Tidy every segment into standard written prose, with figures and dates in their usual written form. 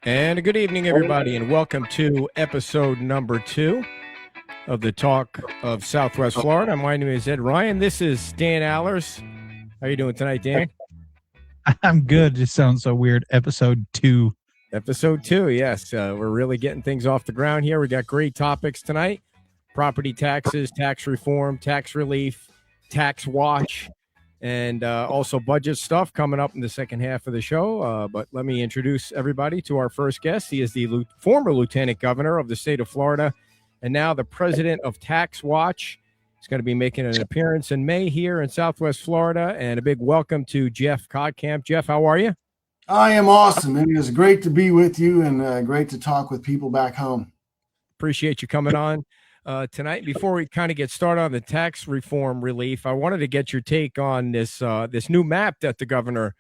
And a good evening, everybody, and welcome to episode number 2 of the Talk of Southwest Florida. My name is Ed Ryan. This is Dan Allers. How are you doing tonight, Dan? I'm good. It sounds so weird. Episode 2. Episode 2, yes. We're really getting things off the ground here. We got great topics tonight. Property taxes, tax reform, tax relief, tax watch, and also budget stuff coming up in the second half of the show. But let me introduce everybody to our first guest. He is the former lieutenant governor of the state of Florida and now the president of Tax Watch. He's going to be making an appearance in May here in Southwest Florida. And a big welcome to Jeff Kottkamp. Jeff, how are you? I am awesome. It is great to be with you and great to talk with people back home. Appreciate you coming on tonight. Before we kind of get started on the tax reform relief, I wanted to get your take on this new map that the governor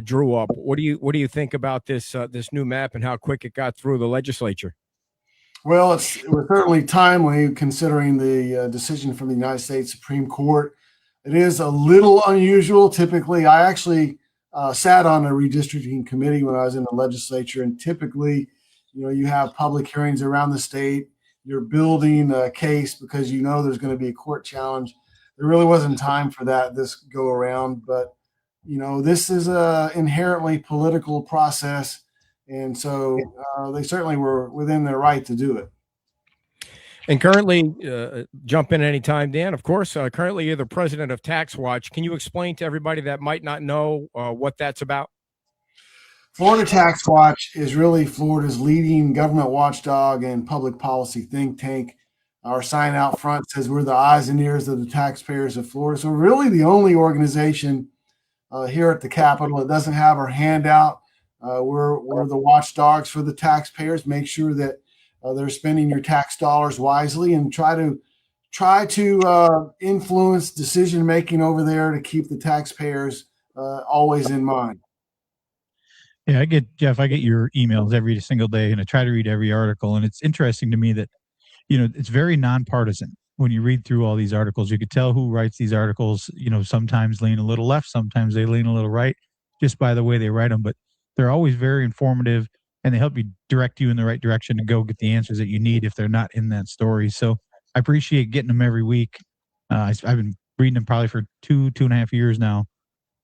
drew up. What do you think about this new map and how quick it got through the legislature? Well, it was certainly timely considering the decision from the United States Supreme Court. It is a little unusual. Typically, I actually sat on a redistricting committee when I was in the legislature, and typically, you have public hearings around the state. You're building a case because there's going to be a court challenge. There really wasn't time for that this go around, but this is a inherently political process, and so they certainly were within their right to do it. And currently, jump in anytime, Dan, of course, currently you're the president of Tax Watch. Can you explain to everybody that might not know what that's about? Florida Tax Watch is really Florida's leading government watchdog and public policy think tank. Our sign out front says we're the eyes and ears of the taxpayers of Florida. So we're really the only organization here at the Capitol that doesn't have our hand out. We're the watchdogs for the taxpayers. Make sure that they're spending your tax dollars wisely and try to influence decision making over there to keep the taxpayers always in mind. Yeah, I get your emails every single day, and I try to read every article. And it's interesting to me that, it's very nonpartisan. When you read through all these articles, you could tell who writes these articles, sometimes lean a little left, sometimes they lean a little right, just by the way they write them. But they're always very informative, and they help you direct you in the right direction to go get the answers that you need if they're not in that story. So I appreciate getting them every week. I've been reading them probably for two and a half years now.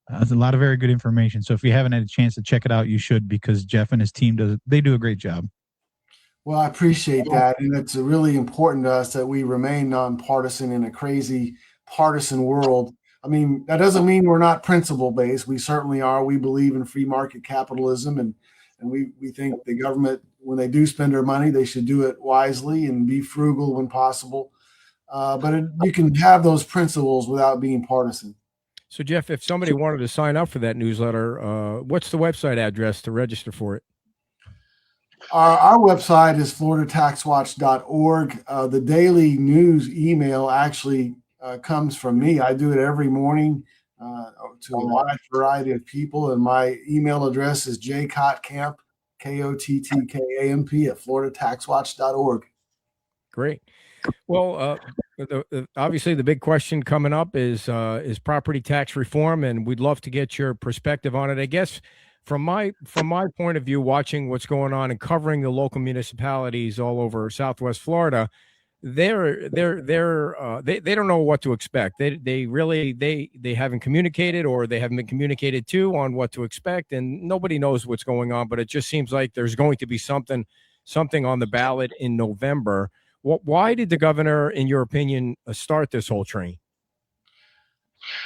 There's a lot of very good information. So if you haven't had a chance to check it out, you should, because Jeff and his team do a great job. Well, I appreciate that. And it's really important to us that we remain nonpartisan in a crazy partisan world. I mean, that doesn't mean we're not principle-based. We certainly are. We believe in free market capitalism, and we think the government, when they do spend their money, they should do it wisely and be frugal when possible. But you can have those principles without being partisan. So, Jeff, if somebody wanted to sign up for that newsletter, what's the website address to register for it? Our website is floridataxwatch.org. The daily news email actually comes from me. I do it every morning to a wide variety of people, and my email address is jkottkamp, KOTTKAMP, at floridataxwatch.org. Great. Well, obviously the big question coming up is property tax reform, and we'd love to get your perspective on it. I guess from my point of view, watching what's going on and covering the local municipalities all over Southwest Florida, they don't know what to expect. They haven't communicated, or they haven't been communicated to on what to expect, and nobody knows what's going on. But it just seems like there's going to be something on the ballot in November. Why did the governor, in your opinion, start this whole train?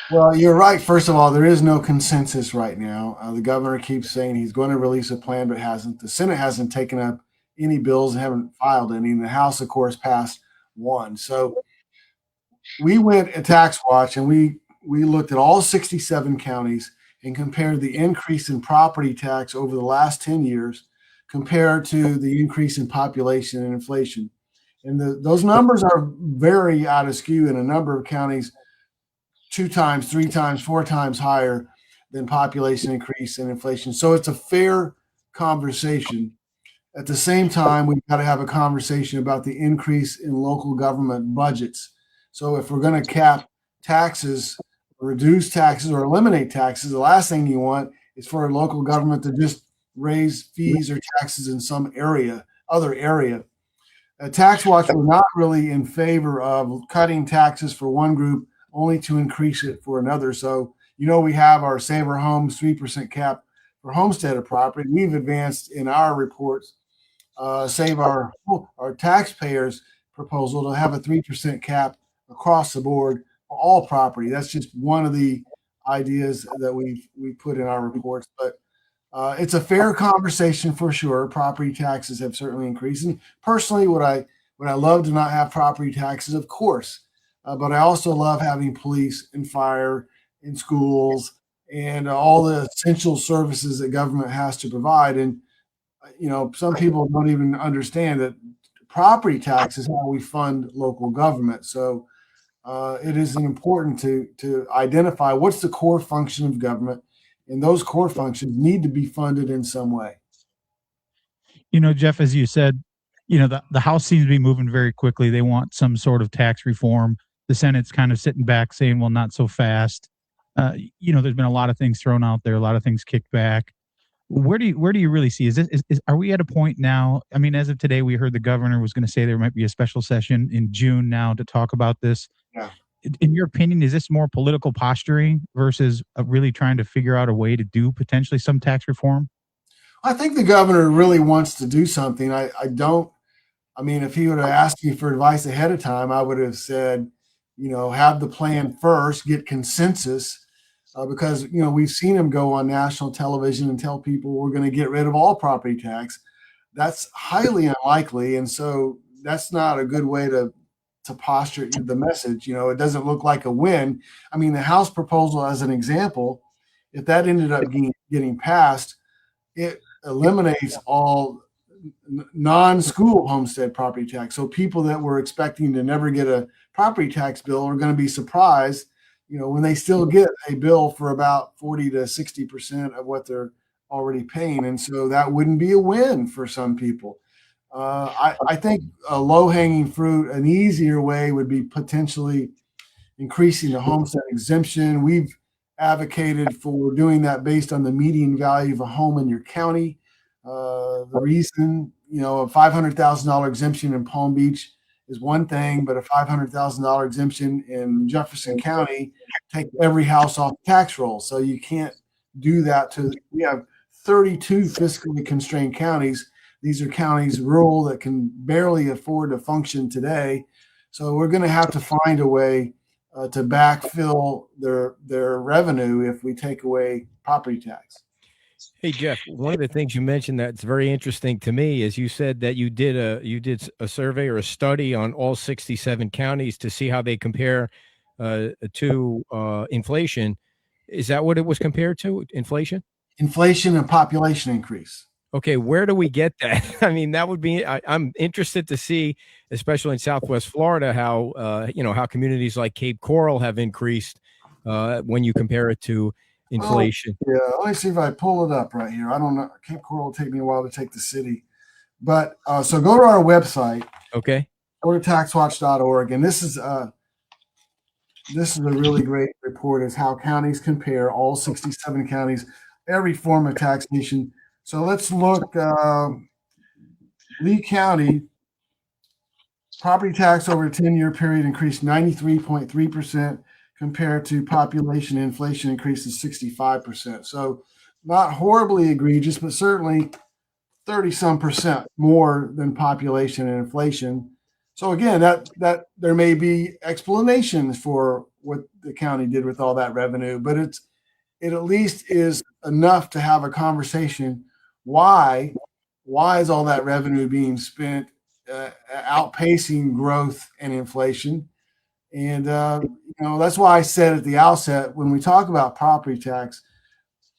Well, you're right. First of all, there is no consensus right now. The governor keeps saying he's going to release a plan, but hasn't. The Senate hasn't taken up any bills and haven't filed any. And the House, of course, passed one. So we went at Tax Watch and we looked at all 67 counties and compared the increase in property tax over the last 10 years compared to the increase in population and inflation. And those numbers are very out of skew in a number of counties, 2 times, 3 times, 4 times higher than population increase and inflation. So it's a fair conversation. At the same time, we've got to have a conversation about the increase in local government budgets. So if we're going to cap taxes, reduce taxes, or eliminate taxes, the last thing you want is for a local government to just raise fees or taxes in some other area. Tax Watch were not really in favor of cutting taxes for one group only to increase it for another. So, we have our Save Our Homes 3% cap for homesteaded property. We've advanced in our reports, Save Our taxpayers proposal to have a 3% cap across the board for all property. That's just one of the ideas that we put in our reports. But it's a fair conversation for sure. Property taxes have certainly increased. And personally, would I love to not have property taxes? Of course. But I also love having police and fire and schools and all the essential services that government has to provide. And, some people don't even understand that property tax is how we fund local government. So it is important to identify what's the core function of government, and those core functions need to be funded in some way. Jeff, as you said, the House seems to be moving very quickly. They want some sort of tax reform. The Senate's kind of sitting back saying, well, not so fast. There's been a lot of things thrown out there, a lot of things kicked back. Where do you really see? Are we at a point now? I mean, as of today, we heard the governor was going to say there might be a special session in June now to talk about this. Yeah. In your opinion, is this more political posturing versus really trying to figure out a way to do potentially some tax reform? I think the governor really wants to do something. If he would have asked me for advice ahead of time, I would have said, have the plan first, get consensus, because, we've seen him go on national television and tell people we're going to get rid of all property tax. That's highly unlikely. And so that's not a good way to posture the message. It doesn't look like a win. I mean, the House proposal, as an example, if that ended up getting passed, it eliminates all non-school homestead property tax. So people that were expecting to never get a property tax bill are going to be surprised, when they still get a bill for about 40 to 60% of what they're already paying. And so that wouldn't be a win for some people. I think a low-hanging fruit, an easier way would be potentially increasing the homestead exemption. We've advocated for doing that based on the median value of a home in your county. The reason, a $500,000 exemption in Palm Beach is one thing, but a $500,000 exemption in Jefferson County take every house off the tax roll. So you can't do that. We have 32 fiscally constrained counties. These are counties rural that can barely afford to function today. So we're going to have to find a way to backfill their revenue if we take away property tax. Hey, Jeff, one of the things you mentioned that's very interesting to me is you said that you did a survey or a study on all 67 counties to see how they compare to inflation. Is that what it was compared to, inflation? Inflation and population increase. Okay, where do we get that? I mean, that would be. I'm interested to see, especially in Southwest Florida, how how communities like Cape Coral have increased when you compare it to inflation. Yeah, let me see if I pull it up right here. I don't know. Cape Coral will take me a while to take the city, but so go to our website. Okay. Go to taxwatch.org, and this is a really great report. Is how counties compare, all 67 counties, every form of taxation. So let's look. Lee County property tax over a 10-year period increased 93.3%. compared to population inflation increases 65%. So not horribly egregious, but certainly 30-some% more than population and inflation. So again, that there may be explanations for what the county did with all that revenue, but it at least is enough to have a conversation. Why is all that revenue being spent outpacing growth and inflation? And, that's why I said at the outset, when we talk about property tax,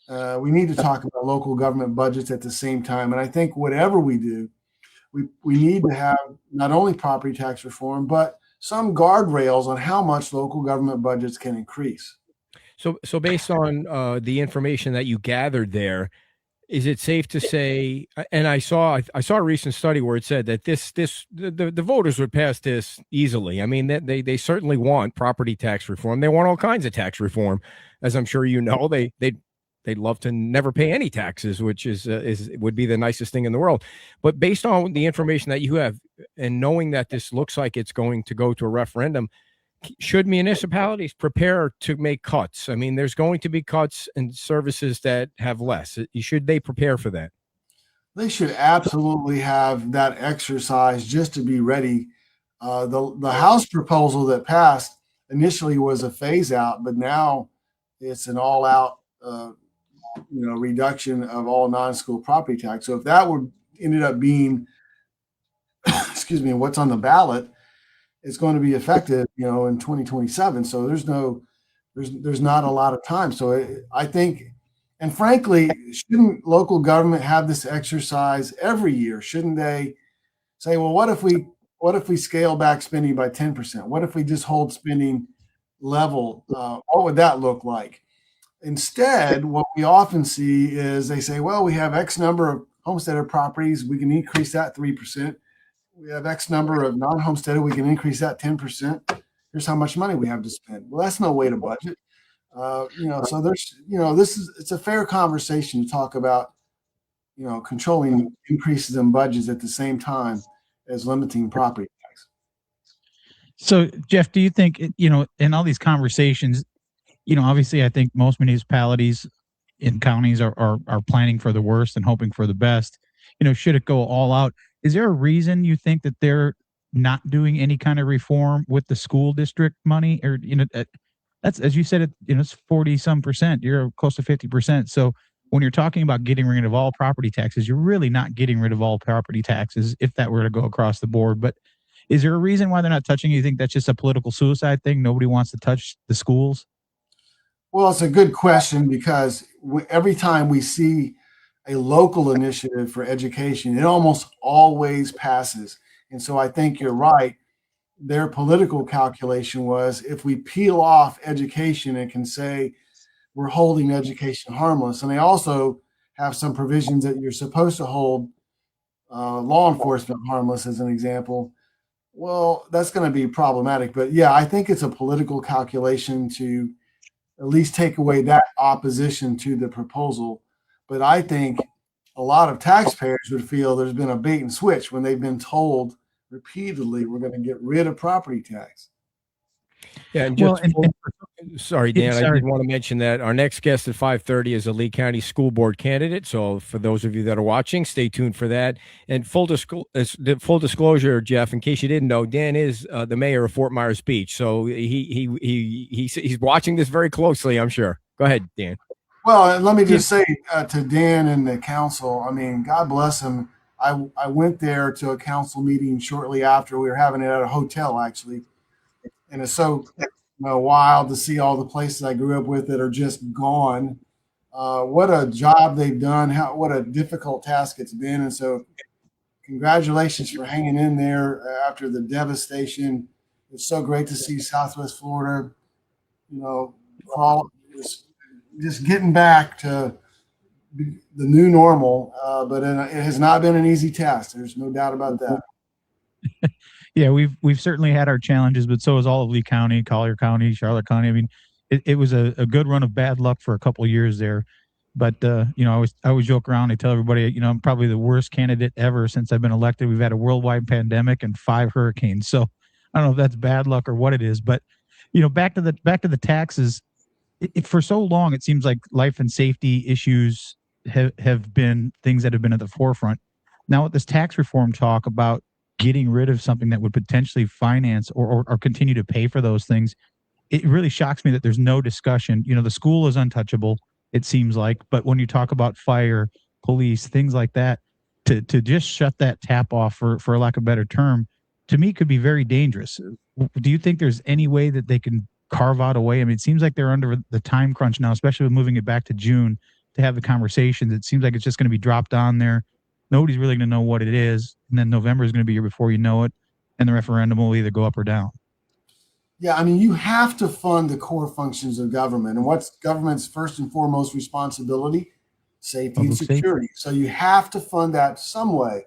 we need to talk about local government budgets at the same time. And I think whatever we do, we need to have not only property tax reform, but some guardrails on how much local government budgets can increase. So based on the information that you gathered there, is it safe to say? And I saw a recent study where it said that the voters would pass this easily. I mean, they certainly want property tax reform. They want all kinds of tax reform, as I'm sure you know. They they'd love to never pay any taxes, which would be the nicest thing in the world. But based on the information that you have, and knowing that this looks like it's going to go to a referendum, should municipalities prepare to make cuts? I mean, there's going to be cuts in services that have less. Should they prepare for that? They should absolutely have that exercise just to be ready. The House proposal that passed initially was a phase out, but now it's an all out reduction of all non-school property tax. So if that would ended up being excuse me, what's on the ballot, it's going to be effective, in 2027. So there's not a lot of time. So I think, and frankly, shouldn't local government have this exercise every year? Shouldn't they say, well, what if we scale back spending by 10%? What if we just hold spending level? What would that look like? Instead, what we often see is they say, well, we have X number of homesteaded properties. We can increase that 3%. We have X number of non-homesteaded. We can increase that 10%. Here's how much money we have to spend. Well, that's no way to budget. So there's, it's a fair conversation to talk about, controlling increases in budgets at the same time as limiting property tax. So, Jeff, do you think, in all these conversations, obviously I think most municipalities in counties are planning for the worst and hoping for the best. Should it go all out? Is there a reason you think that they're not doing any kind of reform with the school district money? Or, that's, as you said, it's 40 some percent. You're close to 50%. So when you're talking about getting rid of all property taxes, you're really not getting rid of all property taxes if that were to go across the board. But is there a reason why they're not touching it? You think that's just a political suicide thing? Nobody wants to touch the schools? Well, it's a good question, because every time we see a local initiative for education, it almost always passes. And so I think you're right. Their political calculation was, if we peel off education and can say we're holding education harmless, and they also have some provisions that you're supposed to hold law enforcement harmless, as an example. Well, that's going to be problematic. But yeah, I think it's a political calculation to at least take away that opposition to the proposal. But I think a lot of taxpayers would feel there's been a bait and switch when they've been told repeatedly, we're going to get rid of property tax. Yeah, and just sorry, Dan, I did want to mention that our next guest at 5:30 is a Lee County School Board candidate. So for those of you that are watching, stay tuned for that. And full disclosure, Jeff, in case you didn't know, Dan is the mayor of Fort Myers Beach, so he's watching this very closely, I'm sure. Go ahead, Dan. Well, and let me just say to Dan and the council, I mean, God bless him. I went there to a council meeting shortly after. We were having it at a hotel, actually. And it's so wild to see all the places I grew up with that are just gone. What a job they've done. What a difficult task it's been. And so congratulations for hanging in there after the devastation. It's so great to see Southwest Florida, just getting back to the new normal. But it has not been an easy task. There's no doubt about that. Yeah, we've certainly had our challenges, but so has all of Lee County, Collier County, Charlotte County. I mean, it was a good run of bad luck for a couple of years there. But I always joke around. I tell everybody, I'm probably the worst candidate ever since I've been elected. We've had a worldwide pandemic and 5 hurricanes. So I don't know if that's bad luck or what it is. But back to the taxes. For so long, it seems like life and safety issues have been things that have been at the forefront. Now, with this tax reform talk about getting rid of something that would potentially finance or continue to pay for those things, it really shocks me that there's no discussion. The school is untouchable, it seems like, but when you talk about fire, police, things like that, to just shut that tap off, for lack of a better term, to me could be very dangerous. Do you think there's any way that they can carve out a way? I mean, it seems like they're under the time crunch now, especially with moving it back to June to have the conversations. It seems like it's just going to be dropped on there. Nobody's really going to know what it is. And then November is going to be here before you know it. And the referendum will either go up or down. Yeah, I mean, you have to fund the core functions of government. And what's government's first and foremost responsibility? Safety and security. So you have to fund that some way.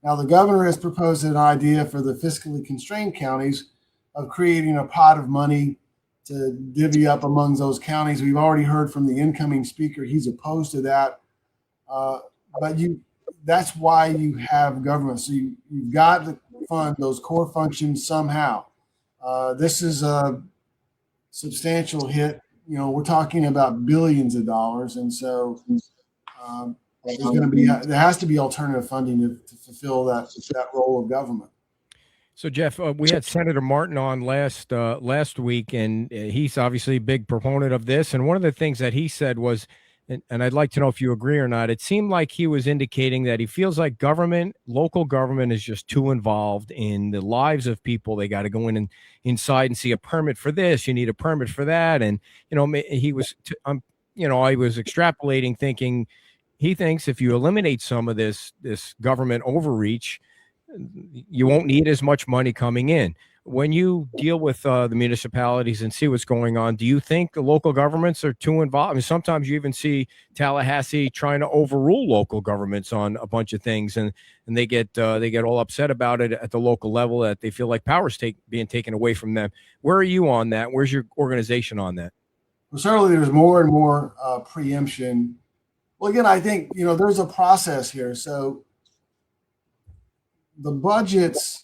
Now, the governor has proposed an idea for the fiscally constrained counties of creating a pot of money to divvy up among those counties. We've already heard from the incoming speaker; he's opposed to that. But that's why you have government. So you've got to fund those core functions somehow. This is a substantial hit. We're talking about billions of dollars, and so there has to be alternative funding to fulfill that role of government. So, Jeff, we had Senator Martin on last week, and he's obviously a big proponent of this. And one of the things that he said was, and I'd like to know if you agree or not, it seemed like he was indicating that he feels like local government is just too involved in the lives of people. They got to go in and inside and see a permit for this. You need a permit for that. And, he was, I was extrapolating thinking he thinks if you eliminate some of this government overreach, you won't need as much money coming in. When you deal with the municipalities and see what's going on, do you think the local governments are too involved? I mean, sometimes you even see Tallahassee trying to overrule local governments on a bunch of things, and they get all upset about it at the local level, that they feel like power's being taken away from them. Where are you on that? Where's your organization on that? Well, certainly there's more and more preemption. Well, again, I think there's a process here. So the budgets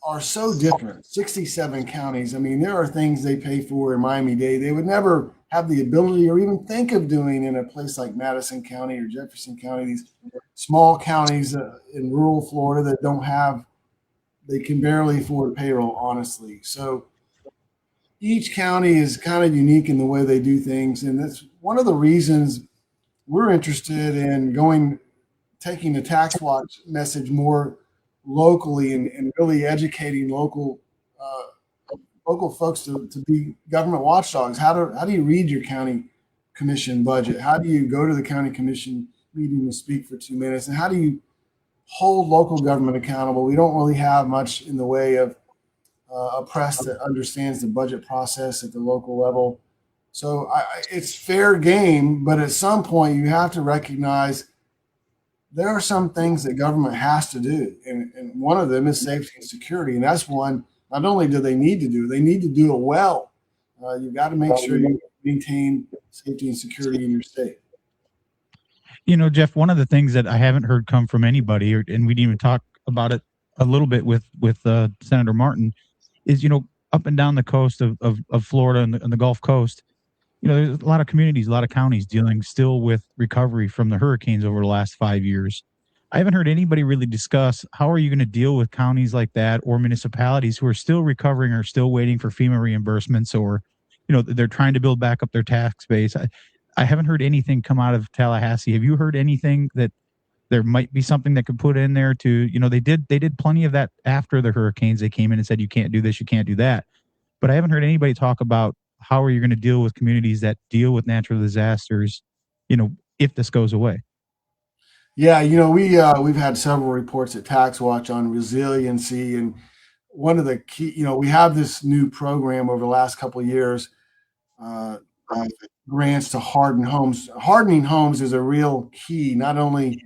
are so different. 67 counties. I mean, there are things they pay for in Miami-Dade they would never have the ability or even think of doing in a place like Madison County or Jefferson County, these small counties in rural Florida that they can barely afford payroll, honestly. So each county is kind of unique in the way they do things. And that's one of the reasons we're interested in taking the Tax Watch message more locally and really educating local folks to be government watchdogs. How do you read your county commission budget? How do you go to the county commission meeting to speak for 2 minutes? And how do you hold local government accountable? We don't really have much in the way of a press that understands the budget process at the local level. So it's fair game, but at some point you have to recognize there are some things that government has to do, and one of them is safety and security, and that's one. Not only do they need to do, they need to do it well. You've got to make sure you maintain safety and security in your state. Jeff, one of the things that I haven't heard come from anybody, and we didn't even talk about it a little bit with Senator Martin, is up and down the coast of Florida and the Gulf Coast. There's a lot of communities, a lot of counties dealing still with recovery from the hurricanes over the last 5 years. I haven't heard anybody really discuss how are you going to deal with counties like that or municipalities who are still recovering or still waiting for FEMA reimbursements, or, they're trying to build back up their tax base. I haven't heard anything come out of Tallahassee. Have you heard anything that there might be something that could put in there to, they did plenty of that after the hurricanes. They came in and said, you can't do this, you can't do that. But I haven't heard anybody talk about how are you going to deal with communities that deal with natural disasters, if this goes away? Yeah, we've had several reports at Tax Watch on resiliency, and one of the key, we have this new program over the last couple of years, grants to harden homes. Hardening homes is a real key, not only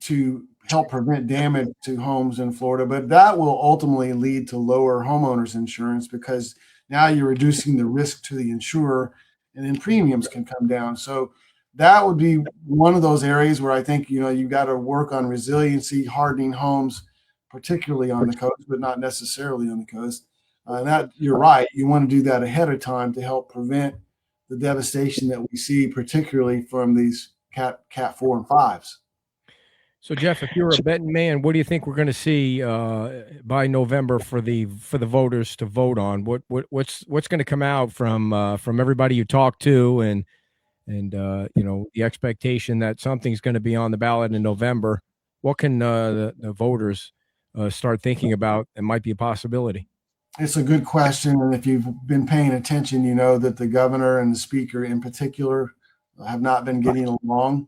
to help prevent damage to homes in Florida, but that will ultimately lead to lower homeowners insurance because now you're reducing the risk to the insurer, and then premiums can come down. So that would be one of those areas where I think, you've got to work on resiliency, hardening homes, particularly on the coast, but not necessarily on the coast. And that you're right. You want to do that ahead of time to help prevent the devastation that we see, particularly from these Cat 4 and 5s. So, Jeff, if you're a betting man, what do you think we're going to see by November for the voters to vote on? What's going to come out from everybody you talk to, and the expectation that something's going to be on the ballot in November? What can the voters start thinking about? It might be a possibility. It's a good question, and if you've been paying attention, you know that the governor and the speaker in particular have not been getting along.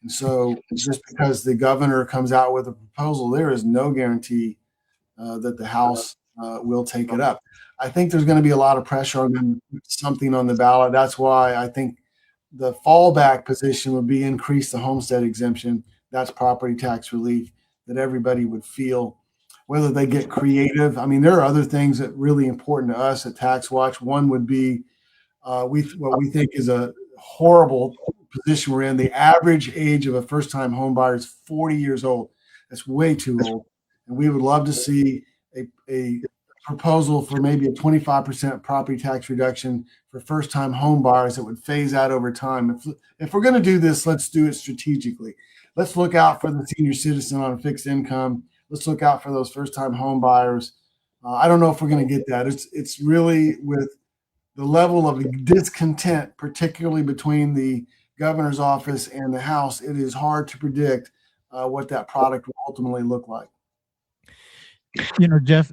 And so just because the governor comes out with a proposal, there is no guarantee that the House will take it up. I think there's going to be a lot of pressure on them to put something on the ballot. That's why I think the fallback position would be increase the homestead exemption. That's property tax relief that everybody would feel. whether they get creative. I mean, there are other things that are really important to us at Tax Watch. One would be what we think is a horrible position we're in. The average age of a first-time home buyer is 40 years old. That's way too old. And we would love to see a proposal for maybe a 25% property tax reduction for first-time home buyers that would phase out over time. If we're going to do this, let's do it strategically. Let's look out for the senior citizen on a fixed income. Let's look out for those first-time home buyers. I don't know if we're going to get that. It's really with the level of discontent, particularly between the governor's office and the House, it is hard to predict what that product will ultimately look like. Jeff,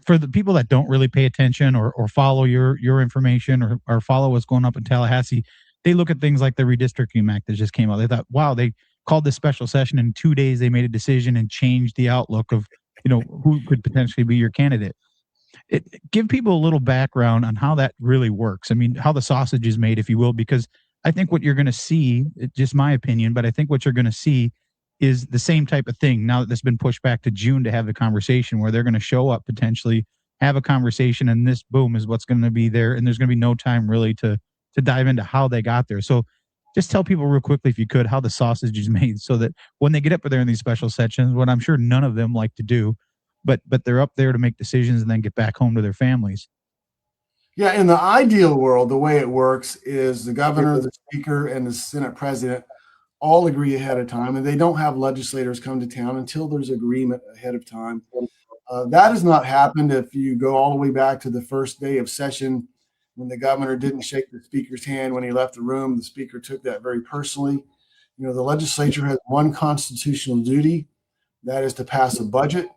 for the people that don't really pay attention or follow your information or follow what's going up in Tallahassee, they look at things like the redistricting act that just came out. They thought, wow, they called this special session in 2 days. They made a decision and changed the outlook of, who could potentially be your candidate. Give people a little background on how that really works. I mean, how the sausage is made, if you will, because I think what you're going to see, just my opinion, but I think what you're going to see is the same type of thing now that this has been pushed back to June to have the conversation, where they're going to show up potentially, have a conversation, and this boom is what's going to be there. And there's going to be no time really to dive into how they got there. So just tell people real quickly, if you could, how the sausage is made, so that when they get up there in these special sessions, what I'm sure none of them like to do, but they're up there to make decisions and then get back home to their families. Yeah, in the ideal world, the way it works is the governor, the speaker, and the Senate president all agree ahead of time, and they don't have legislators come to town until there's agreement ahead of time. That has not happened. If you go all the way back to the first day of session, when the governor didn't shake the speaker's hand when he left the room, the speaker took that very personally. The legislature has one constitutional duty, that is to pass a budget.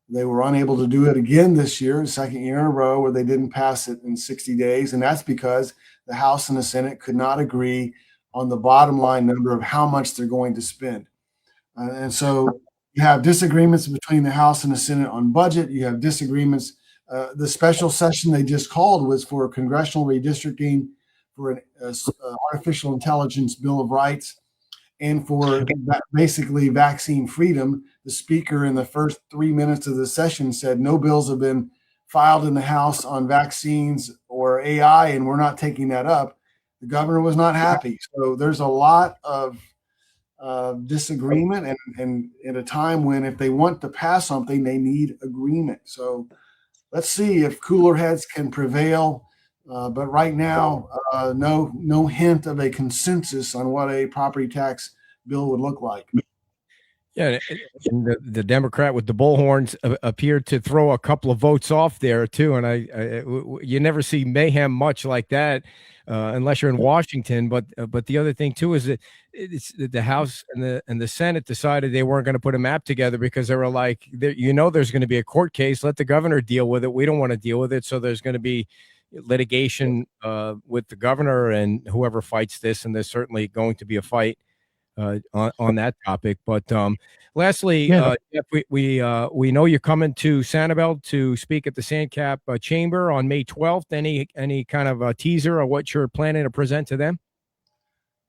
They were unable to do it again this year, the second year in a row, where they didn't pass it in 60 days. And that's because the House and the Senate could not agree on the bottom line number of how much they're going to spend. And so you have disagreements between the House and the Senate on budget. You have disagreements. The special session they just called was for congressional redistricting, for an artificial intelligence Bill of Rights, and for basically vaccine freedom. The speaker in the first 3 minutes of the session said no bills have been filed in the House on vaccines or AI, and we're not taking that up. The governor was not happy. So there's a lot of disagreement, and at a time when if they want to pass something, they need agreement. So let's see if cooler heads can prevail. But right now, no hint of a consensus on what a property tax bill would look like. Yeah, and the Democrat with the bullhorns appeared to throw a couple of votes off there too, and you never see mayhem much like that unless you're in Washington. But the other thing too is that it's the House and the Senate decided they weren't going to put a map together because they were like, there's going to be a court case. Let the governor deal with it. We don't want to deal with it. So there's going to be litigation with the governor and whoever fights this, and there's certainly going to be a fight on that topic. But lastly, Jeff, we know you're coming to Sanibel to speak at the Sandcap Chamber on May 12th. Any kind of a teaser of what you're planning to present to them?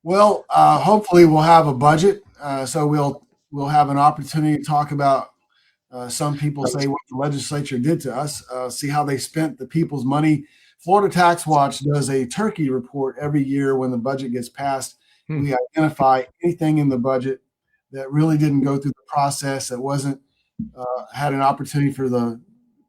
Well, hopefully we'll have a budget, so we'll have an opportunity to talk about. Some people say what the legislature did to us, see how they spent the people's money. Florida Tax Watch does a turkey report every year when the budget gets passed. We identify anything in the budget that really didn't go through the process, that wasn't had an opportunity for the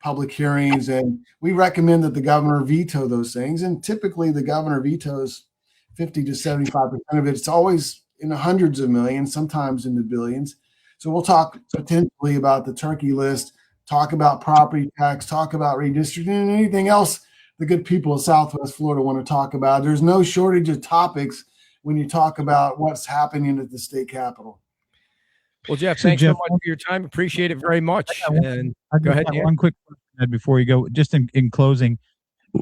public hearings, and we recommend that the governor veto those things. And typically, the governor vetoes 50 to 75% of it. It's always in the hundreds of millions, sometimes in the billions. So we'll talk potentially about the turkey list, talk about property tax, talk about redistricting, and anything else the good people of Southwest Florida want to talk about. There's no shortage of topics when you talk about what's happening at the state capitol. Well, Jeff, thanks so much for your time. Appreciate it very much. And go ahead. One quick question before you go, just in closing.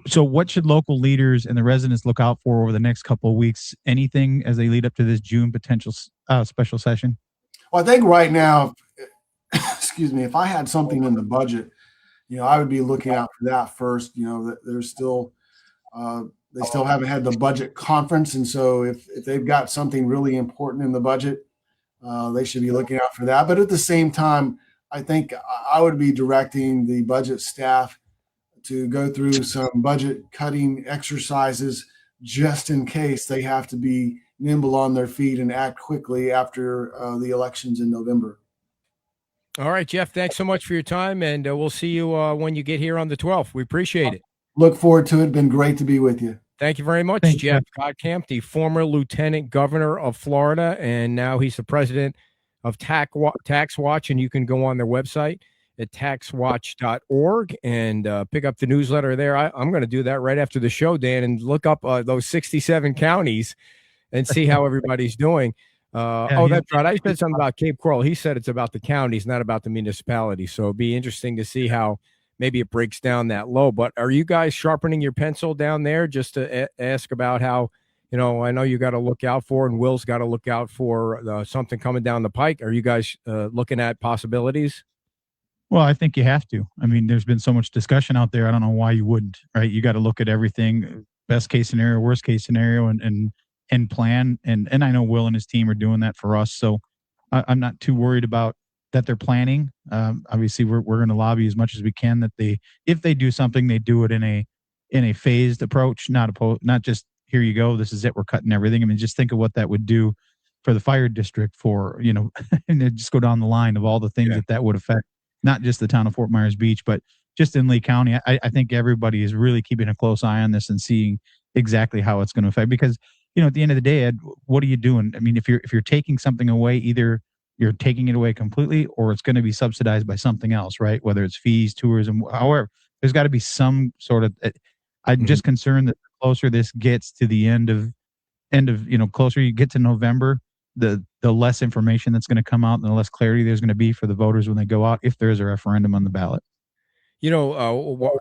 So what should local leaders and the residents look out for over the next couple of weeks? Anything as they lead up to this June potential special session? Well, I think right now, excuse me, if I had something in the budget, I would be looking out for that first. That there's still they still haven't had the budget conference, and so if they've got something really important in the budget, they should be looking out for that. But at the same time, I think I would be directing the budget staff to go through some budget cutting exercises just in case they have to be nimble on their feet and act quickly after the elections in November. All right, Jeff, thanks so much for your time, and we'll see you when you get here on the 12th. We appreciate it. Look forward to it. Been great to be with you. Thank you very much, Thanks, Jeff Kottkamp, the former lieutenant governor of Florida, and now he's the president of Tax Watch, and you can go on their website at taxwatch.org and pick up the newsletter there. I'm going to do that right after the show, Dan, and look up those 67 counties and see how everybody's doing. That's right. I said something about Cape Coral. He said it's about the counties, not about the municipalities. So it'd be interesting to see how maybe it breaks down that low. But are you guys sharpening your pencil down there just to ask about how, I know you got to look out for, and Will's got to look out for something coming down the pike. Are you guys looking at possibilities? Well, I think you have to. I mean, there's been so much discussion out there. I don't know why you wouldn't, right? You got to look at everything, best case scenario, worst case scenario, and plan. And I know Will and his team are doing that for us. So I'm not too worried about that they're planning. Obviously, we're going to lobby as much as we can that if they do something, they do it in a phased approach, not just here you go, this is it, we're cutting everything. I mean, just think of what that would do for the fire district, for and then just go down the line of all the things that would affect not just the town of Fort Myers Beach, but just in Lee County. I think everybody is really keeping a close eye on this and seeing exactly how it's going to affect, because at the end of the day, Ed, what are you doing? I mean, if you're taking something away, either you're taking it away completely or it's going to be subsidized by something else, right? Whether it's fees, tourism, however, there's got to be some sort of, I'm just concerned that the closer this gets to the end of, closer you get to November, the less information that's going to come out and the less clarity there's going to be for the voters when they go out, if there is a referendum on the ballot.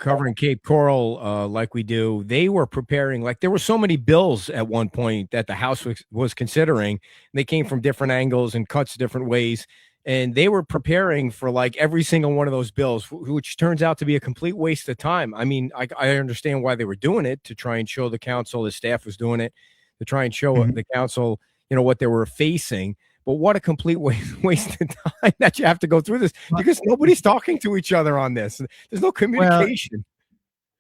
Covering Cape Coral like we do, they were preparing, like there were so many bills at one point that the House was considering. They came from different angles and cuts different ways. And they were preparing for like every single one of those bills, which turns out to be a complete waste of time. I mean, I understand why they were doing it, to try and show the council, the staff was doing it, to try and show the council, what they were facing. But what a complete waste of time that you have to go through this, because nobody's talking to each other on this. There's no communication.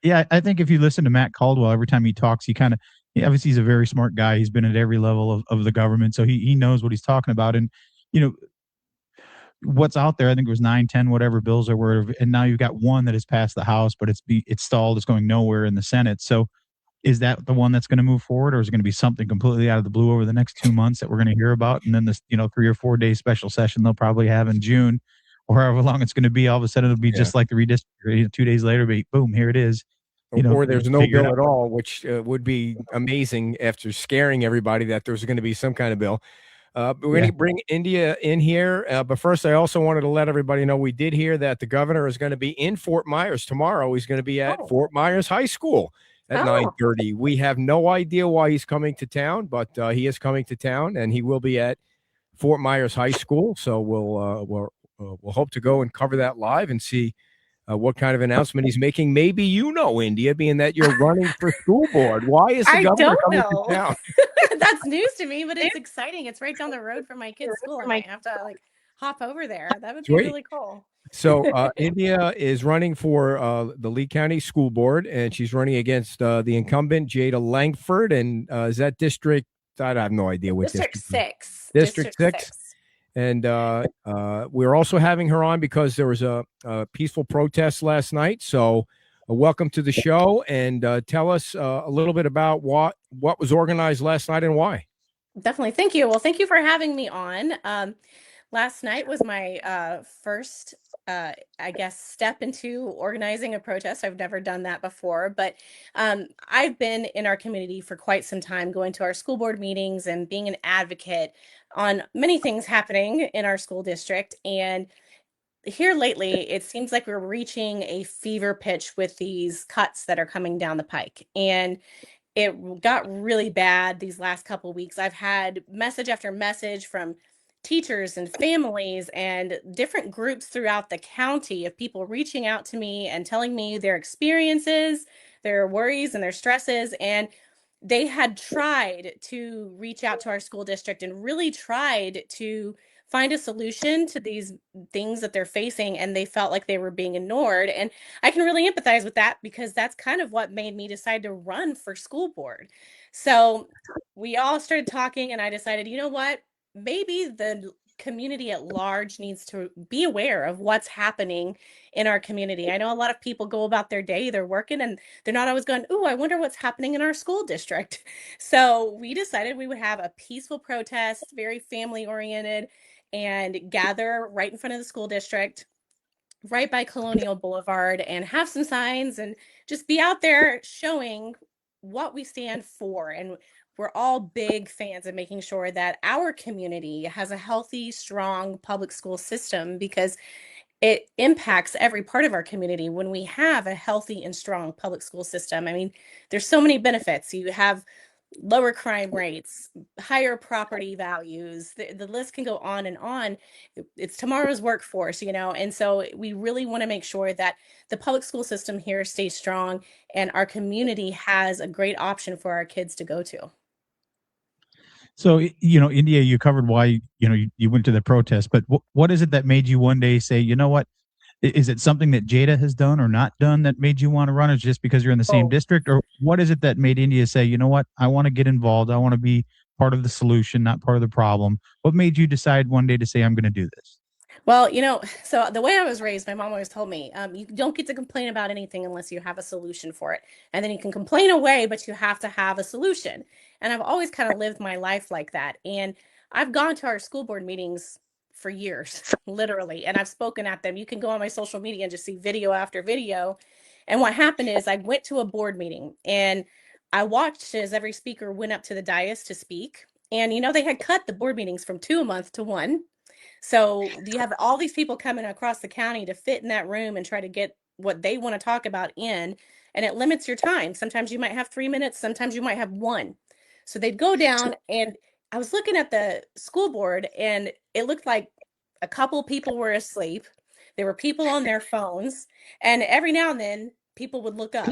Well, I think if you listen to Matt Caldwell, every time he talks, he obviously he's a very smart guy. He's been at every level of the government. So he knows what he's talking about. And, what's out there, I think it was 9, 10, whatever bills there were. And now you've got one that has passed the House, but it's stalled. It's going nowhere in the Senate. So is that the one that's going to move forward, or is it going to be something completely out of the blue over the next 2 months that we're going to hear about? And then this, 3 or 4 day special session they'll probably have in June, or however long it's going to be. All of a sudden it'll be just like the redistricting. 2 days later, boom, here it is. Or there's no bill at all, which would be amazing after scaring everybody that there's going to be some kind of bill. We're going to bring India in here. But first, I also wanted to let everybody know we did hear that the governor is going to be in Fort Myers tomorrow. He's going to be at Fort Myers High School at 9:30. We have no idea why he's coming to town, but he is coming to town, and he will be at Fort Myers High School. So we'll hope to go and cover that live and see what kind of announcement he's making. Maybe India, being that you're running for school board. Why is the governor coming to town? That's news to me, but it's exciting. It's right down the road from my kids' school. I might have to hop over there. That would be really cool. So India is running for the Lee County School Board, and she's running against the incumbent Jada Langford. And is that district? I have no idea what District 6. District 6. And we're also having her on because there was a peaceful protest last night. So welcome to the show, and tell us a little bit about what was organized last night and why. Definitely. Thank you. Well, thank you for having me on. Last night was my first, step into organizing a protest. I've never done that before, but I've been in our community for quite some time, going to our school board meetings and being an advocate on many things happening in our school district. And here lately, it seems like we're reaching a fever pitch with these cuts that are coming down the pike. And it got really bad these last couple of weeks. I've had message after message from teachers and families and different groups throughout the county of people reaching out to me and telling me their experiences, their worries and their stresses. And they had tried to reach out to our school district and really tried to find a solution to these things that they're facing, and they felt like they were being ignored. And I can really empathize with that because that's kind of what made me decide to run for school board. So we all started talking, and I decided, you know what? Maybe the community at large needs to be aware of what's happening in our community. I know a lot of people go about their day, they're working, and they're not always going, "Ooh, I wonder what's happening in our school district." So we decided we would have a peaceful protest, very family oriented, and gather right in front of the school district, right by Colonial Boulevard, and have some signs and just be out there showing what we stand for. And we're all big fans of making sure that our community has a healthy, strong public school system, because it impacts every part of our community when we have a healthy and strong public school system. I mean, there's so many benefits. You have lower crime rates, higher property values. The list can go on and on. It's tomorrow's workforce, and so we really want to make sure that the public school system here stays strong and our community has a great option for our kids to go to. So, India, you covered why, you went to the protest, but what is it that made you one day say, you know what? Is it something that Jada has done or not done that made you want to run? Or just because you're in the same Oh, district? Or what is it that made India say, you know what? I want to get involved. I want to be part of the solution, not part of the problem. What made you decide one day to say, I'm going to do this? well, so the way I was raised, my mom always told me, you don't get to complain about anything unless you have a solution for it. And then you can complain away, but you have to have a solution. And I've always kind of lived my life like that. And I've gone to our school board meetings for years, literally, and I've spoken at them. You can go on my social media and just see video after video. And what happened is I went to a board meeting and I watched as every speaker went up to the dais to speak. And, they had cut the board meetings from 2 a month to one. So you have all these people coming across the county to fit in that room and try to get what they want to talk about in, and it limits your time. Sometimes you might have 3 minutes, sometimes you might have one. So they'd go down, and I was looking at the school board, and it looked like a couple people were asleep. There were people on their phones, and every now and then people would look up.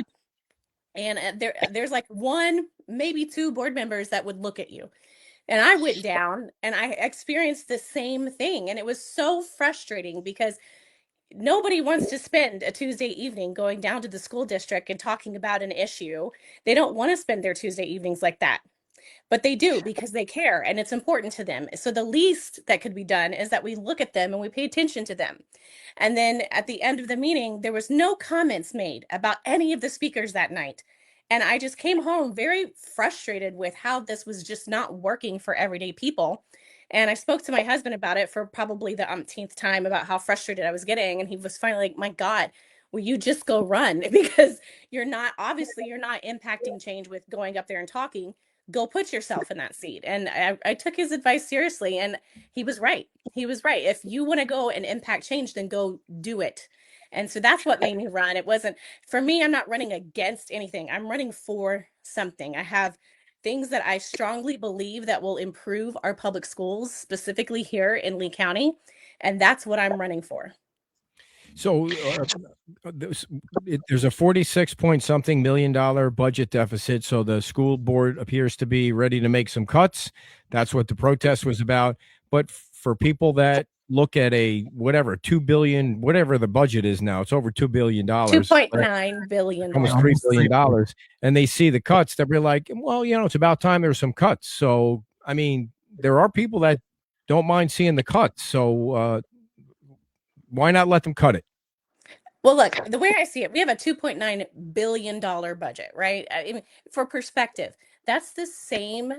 And there's like one, maybe two board members that would look at you. And I went down and I experienced the same thing. And it was so frustrating because nobody wants to spend a Tuesday evening going down to the school district and talking about an issue. They don't want to spend their Tuesday evenings like that. But they do because they care and it's important to them. So the least that could be done is that we look at them and we pay attention to them. And then at the end of the meeting, there was no comments made about any of the speakers that night. And I just came home very frustrated with how this was just not working for everyday people. And I spoke to my husband about it for probably the umpteenth time about how frustrated I was getting. And he was finally like, my God, will you just go run? Because you're not impacting change with going up there and talking. Go put yourself in that seat. And I took his advice seriously, and he was right. He was right. If you want to go and impact change, then go do it. And so that's what made me run. It wasn't for me, I'm not running against anything. I'm running for something. I have things that I strongly believe that will improve our public schools, specifically here in Lee County. And that's what I'm running for. So there's a 46 point something $1 million budget deficit. So the school board appears to be ready to make some cuts. That's what the protest was about. But for people that look at a whatever 2 billion, whatever the budget is now, it's over $2 billion, $2.9 billion. almost $3 billion, and they see the cuts, they'll be like, well, it's about time there's some cuts. So I mean, there are people that don't mind seeing the cuts. So why not let them cut it? Well, look, the way I see it, we have a $2.9 billion budget, right? I mean, for perspective, that's the same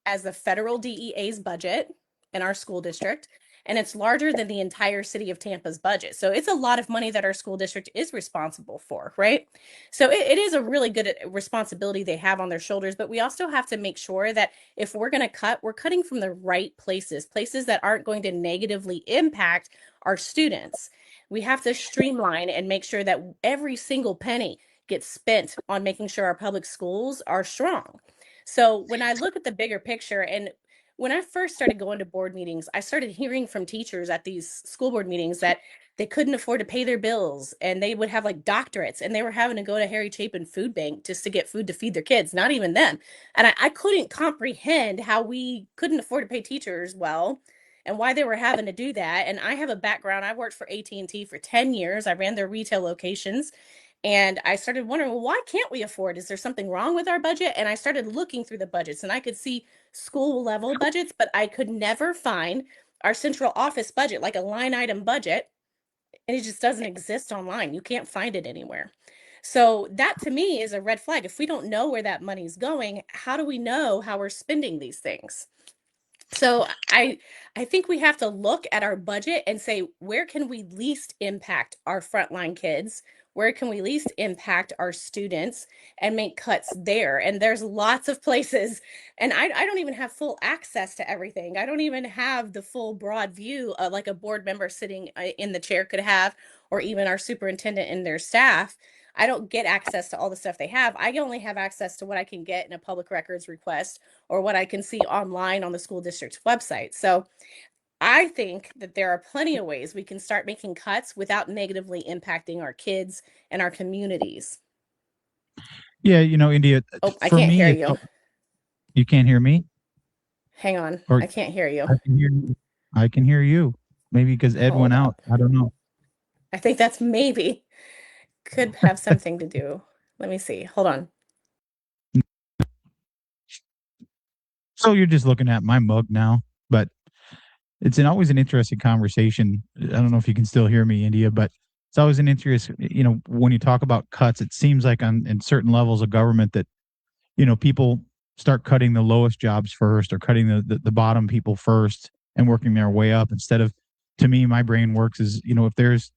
as the federal DEA's budget in our school district, and it's larger than the entire city of Tampa's budget. So it's a lot of money that our school district is responsible for, right? So it is a really good responsibility they have on their shoulders, but we also have to make sure that if we're going to cut, we're cutting from the right places, places that aren't going to negatively impact our students. We have to streamline and make sure that every single penny gets spent on making sure our public schools are strong. So when I look at the bigger picture, and when I first started going to board meetings, I started hearing from teachers at these school board meetings that they couldn't afford to pay their bills and they would have like doctorates and they were having to go to Harry Chapin Food Bank just to get food to feed their kids, not even them. And I couldn't comprehend how we couldn't afford to pay teachers well and why they were having to do that. And I have a background. I worked for AT&T for 10 years. I ran their retail locations. And I started wondering, well, why can't we afford? Is there something wrong with our budget? And I started looking through the budgets, and I could see school level budgets, but I could never find our central office budget, like a line item budget. And it just doesn't exist online. You can't find it anywhere. So that to me is a red flag. If we don't know where that money's going, how do we know how we're spending these things? So I think we have to look at our budget and say, where can we least impact our frontline kids? Where can we least impact our students and make cuts there? And there's lots of places, and I don't even have full access to everything. I don't even have the full broad view like a board member sitting in the chair could have, or even our superintendent and their staff. I don't get access to all the stuff they have. I only have access to what I can get in a public records request or what I can see online on the school district's website. So I think that there are plenty of ways we can start making cuts without negatively impacting our kids and our communities. Yeah, India, Oh, I for can't hear me, you. you can't hear me, Hang on. or I can't hear you. I can hear you. I can hear you. Maybe because Ed Hold went out. up. I don't know. I think that's maybe could have something to do. Let me see. Hold on. So you're just looking at my mug now, but it's always an interesting conversation. I don't know if you can still hear me, India, but it's always an interest. When you talk about cuts, it seems like in certain levels of government that people start cutting the lowest jobs first, or cutting the bottom people first and working their way up, instead of, to me, my brain works is, if there's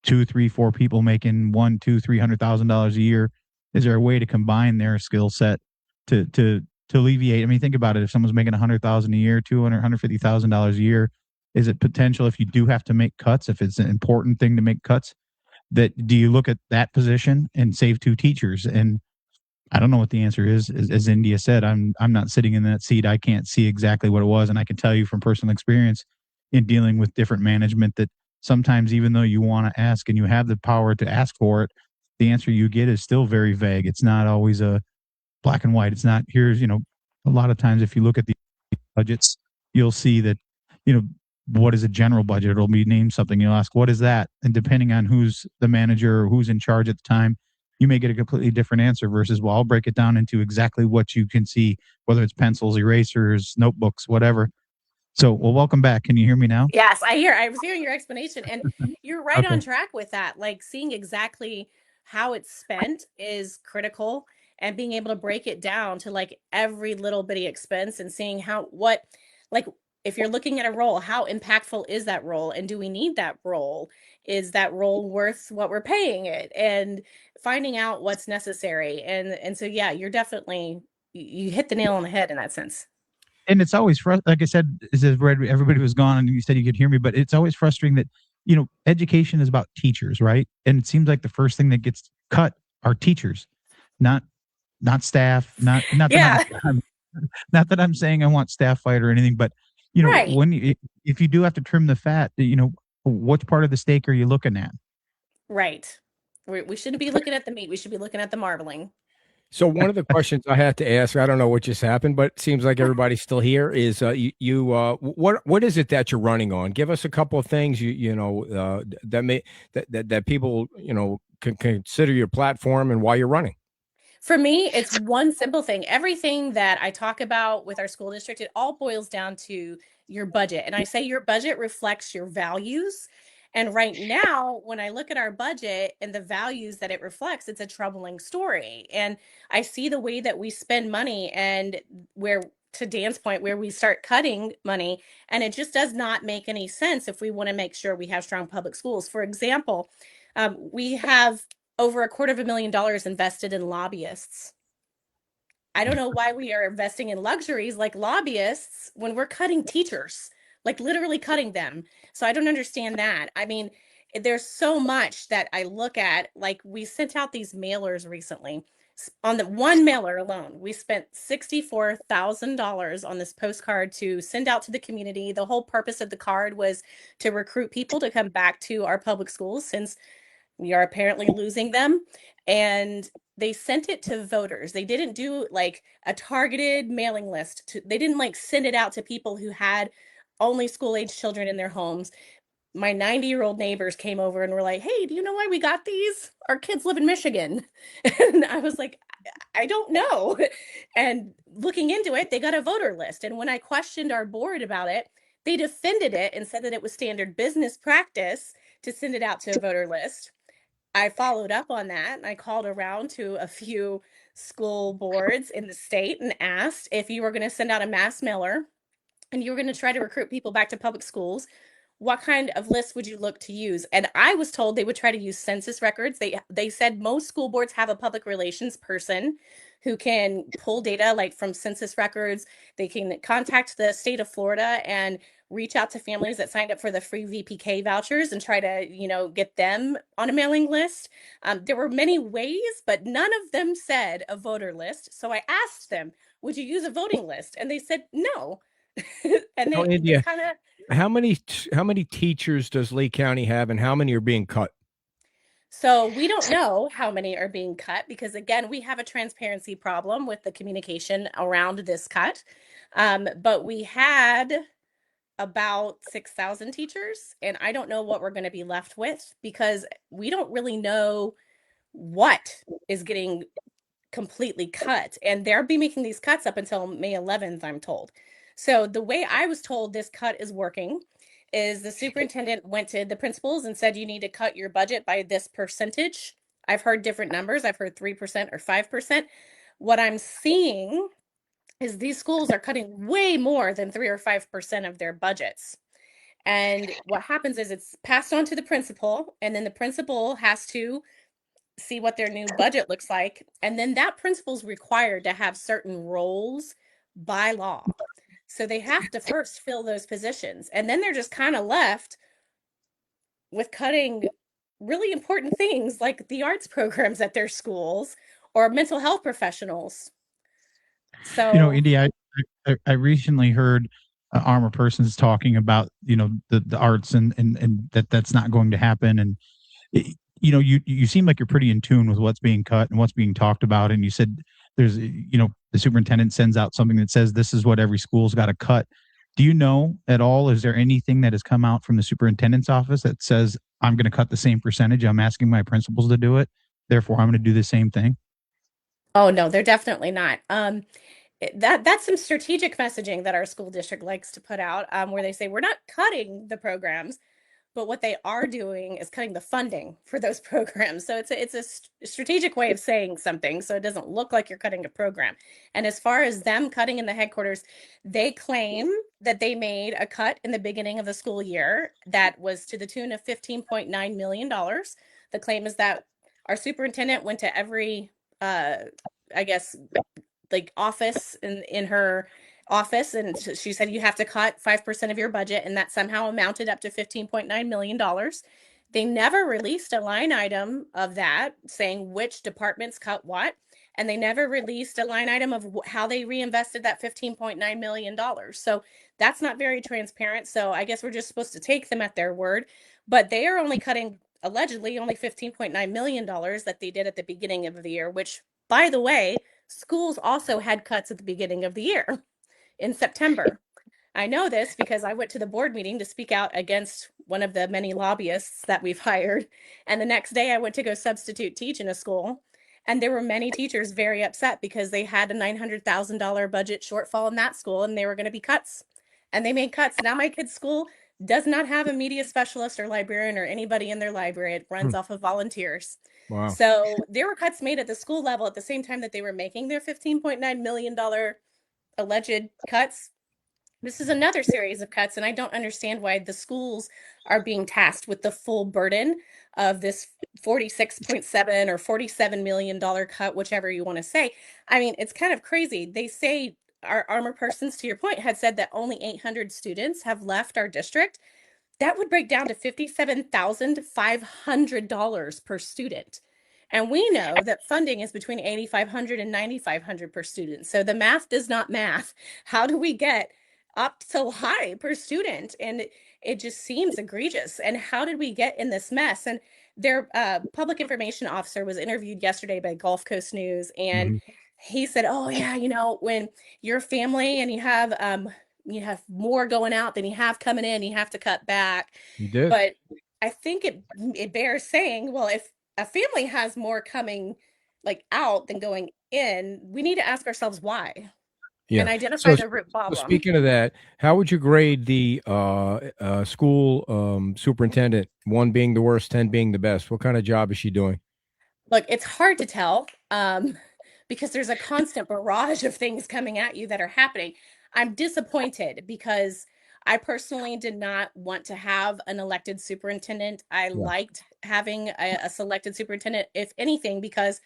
two, three, four people making one, two, $300,000 a year, is there a way to combine their skill set to alleviate? I mean, think about it. If someone's making 100,000 a year, 200, $150,000 a year, is it potential, if you do have to make cuts, if it's an important thing to make cuts, that do you look at that position and save two teachers? And I don't know what the answer is. As India said, I'm not sitting in that seat. I can't see exactly what it was, and I can tell you from personal experience in dealing with different management that sometimes, even though you want to ask and you have the power to ask for it, the answer you get is still very vague. It's not always a black and white. It's not, here's, a lot of times if you look at the budgets, you'll see that, what is a general budget? It'll be named something. You'll ask, what is that? And depending on who's the manager or who's in charge at the time, you may get a completely different answer versus, well, I'll break it down into exactly what you can see, whether it's pencils, erasers, notebooks, whatever. So, well, welcome back. Can you hear me now? Yes, I was hearing your explanation, and you're right Okay. on track with that. Like seeing exactly how it's spent is critical, and being able to break it down to like every little bitty expense and seeing like if you're looking at a role, how impactful is that role, and do we need that role? Is that role worth what we're paying it? And finding out what's necessary. And so yeah, you're definitely you hit the nail on the head in that sense. And it's always like I said, everybody was gone and you said you could hear me, but it's always frustrating that, education is about teachers, right? And it seems like the first thing that gets cut are teachers, not staff, not Yeah, that not that I'm saying I want staff fight or anything, but right. when if you do have to trim the fat, which part of the steak are you looking at? Right. We shouldn't be looking at the meat. We should be looking at the marbling. So one of the questions I had to ask, I don't know what just happened, but it seems like everybody's still here. Is what is it that you're running on? Give us a couple of things that people can consider your platform and why you're running. For me, it's one simple thing. Everything that I talk about with our school district, it all boils down to your budget. And I say your budget reflects your values. And right now, when I look at our budget and the values that it reflects, it's a troubling story. And I see the way that we spend money and where, to Dan's point, where we start cutting money. And it just does not make any sense if we want to make sure we have strong public schools. For example, we have over $250,000 invested in lobbyists. I don't know why we are investing in luxuries like lobbyists when we're cutting teachers, like literally cutting them. So I don't understand that. I mean, there's so much that I look at. Like we sent out these mailers recently. On the one mailer alone, we spent $64,000 on this postcard to send out to the community. The whole purpose of the card was to recruit people to come back to our public schools since we are apparently losing them. And they sent it to voters. They didn't do like a targeted mailing list. They didn't like send it out to people who had only school-age children in their homes. My 90-year-old neighbors came over and were like, "Hey, do you know why we got these? Our kids live in Michigan." And I was like, I don't know. And looking into it, they got a voter list. And when I questioned our board about it, they defended it and said that it was standard business practice to send it out to a voter list. I followed up on that and I called around to a few school boards in the state and asked if you were going to send out a mass mailer and you were going to try to recruit people back to public schools, what kind of list would you look to use? And I was told they would try to use census records. They said most school boards have a public relations person who can pull data like from census records. They can contact the state of Florida and reach out to families that signed up for the free VPK vouchers and try to, get them on a mailing list. There were many ways, but none of them said a voter list. So I asked them, would you use a voting list? And they said no. And Now, they India, kind of, how many teachers does Lee County have, and how many are being cut? so we don't know how many are being cut because again, we have a transparency problem with the communication around this cut. But we had about 6,000 teachers, and I don't know what we're going to be left with because we don't really know what is getting completely cut. And they'll be making these cuts up until May 11th, I'm told. So the way I was told this cut is working is the superintendent went to the principals and said, you need to cut your budget by this percentage. I've heard different numbers. I've heard 3% or 5%. What I'm seeing is these schools are cutting way more than 3 or 5% of their budgets. And what happens is it's passed on to the principal, and then the principal has to see what their new budget looks like. And then that principal's required to have certain roles by law. So they have to first fill those positions. And then they're just kind of left with cutting really important things like the arts programs at their schools or mental health professionals. So, Indy, I recently heard armor persons talking about the arts and that's not going to happen. And you seem like you're pretty in tune with what's being cut and what's being talked about. And you said there's the superintendent sends out something that says this is what every school's got to cut. Do you know at all, is there anything that has come out from the superintendent's office that says I'm going to cut the same percentage? I'm asking my principals to do it, therefore I'm going to do the same thing? oh no, they're definitely not. That's some strategic messaging that our school district likes to put out, where they say we're not cutting the programs, but what they are doing is cutting the funding for those programs. So it's a strategic way of saying something, so it doesn't look like you're cutting a program. And as far as them cutting in the headquarters, they claim that they made a cut in the beginning of the school year that was to the tune of $15.9 million. The claim is that our superintendent went to every, I guess, like office in her office, and she said you have to cut 5% of your budget, and that somehow amounted up to $15.9 million. They never released a line item of that saying which departments cut what, and they never released a line item of how they reinvested that $15.9 million. So that's not very transparent. So I guess we're just supposed to take them at their word, but they are only cutting allegedly only $15.9 million that they did at the beginning of the year, which, by the way, schools also had cuts at the beginning of the year in September. I know this because I went to the board meeting to speak out against one of the many lobbyists that we've hired. And the next day I went to go substitute teach in a school. And there were many teachers very upset because they had a $900,000 budget shortfall in that school and they were going to be cuts. And they made cuts. Now my kid's school does not have a media specialist or librarian or anybody in their library. It runs off of volunteers. Wow. So there were cuts made at the school level at the same time that they were making their $15.9 million alleged cuts. This is another series of cuts, and I don't understand why the schools are being tasked with the full burden of this 46.7 or $47 million cut, whichever you want to say. I mean, it's kind of crazy. They say our armor persons, to your point, had said that only 800 students have left our district. That would break down to $57,500 per student. And we know that funding is between 8,500 and 9,500 per student. So the math does not math. How do we get up so high per student? And it just seems egregious. And how did we get in this mess? And their public information officer was interviewed yesterday by Gulf Coast News, and Mhm. he said, "Oh yeah, when you're a family and you have you have more going out than you have coming in, you have to cut back. You did. But I think it bears saying, well, if a family has more coming like out than going in, we need to ask ourselves why Yeah. and identify the root So problem. speaking of that, how would you grade the school superintendent? 1 being the worst, 10 being the best. What kind of job is she doing? Look, it's hard to tell because there's a constant barrage of things coming at you that are happening. I'm disappointed because I personally did not want to have an elected superintendent. I Yeah. liked having a selected superintendent, if anything, because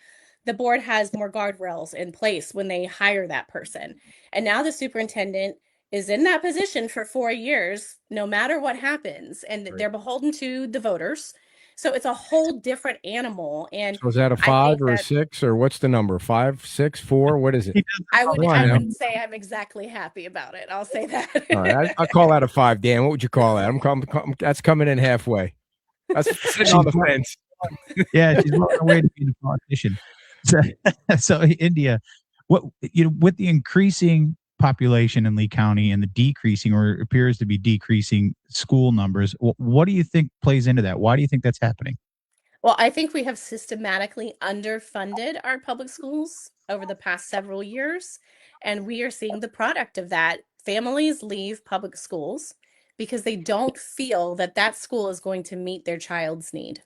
the board has more guardrails in place when they hire that person. And now the superintendent is in that position for 4 years, no matter what happens, and Right. they're beholden to the voters. So it's a whole different animal. And So is that a I 5 think or a that 6 or what's the number? 5, 6, 4? What is it? He does I all would the Come on I time. now. wouldn't say I'm exactly happy about it. I'll say All right, that. I'll call that a 5, Dan. What would you call that? That's coming in halfway. That's sitting on the She's- fence. Yeah, she's on her way to being a politician. So, so India, what with the increasing population in Lee County and the decreasing or appears to be decreasing school numbers, what do you think plays into that? Why do you think that's happening? Well, I think we have systematically underfunded our public schools over the past several years, and we are seeing the product of that. Families leave public schools because they don't feel that that school is going to meet their child's need.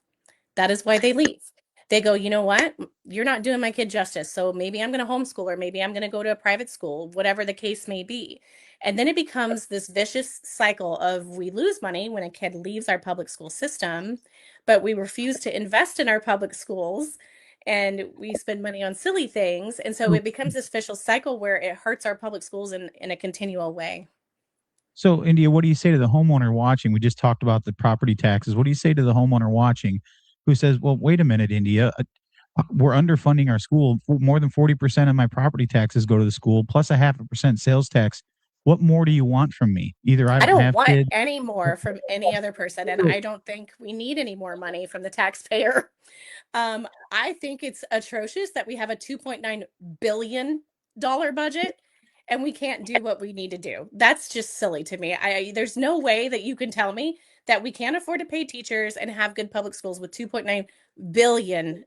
That is why they leave. They go, you know what? You're not doing my kid justice. So maybe I'm going to homeschool or maybe I'm going to go to a private school, whatever the case may be. And then it becomes this vicious cycle of we lose money when a kid leaves our public school system, but we refuse to invest in our public schools and we spend money on silly things. And so it becomes this vicious cycle where it hurts our public schools in a continual way. So, India, what do you say to the homeowner watching? We just talked about the property taxes. What do you say to the homeowner watching who says, well, wait a minute, India, we're underfunding our school. More than 40% of my property taxes go to the school, plus a 0.5% sales tax. What more do you want from me? Either I I don't don't have want kids. any more from any other person, and I don't think we need any more money from the taxpayer. I think it's atrocious that we have a $2.9 billion budget and we can't do what we need to do. That's just silly to me. There's no way that you can tell me that we can't afford to pay teachers and have good public schools with $2.9 billion.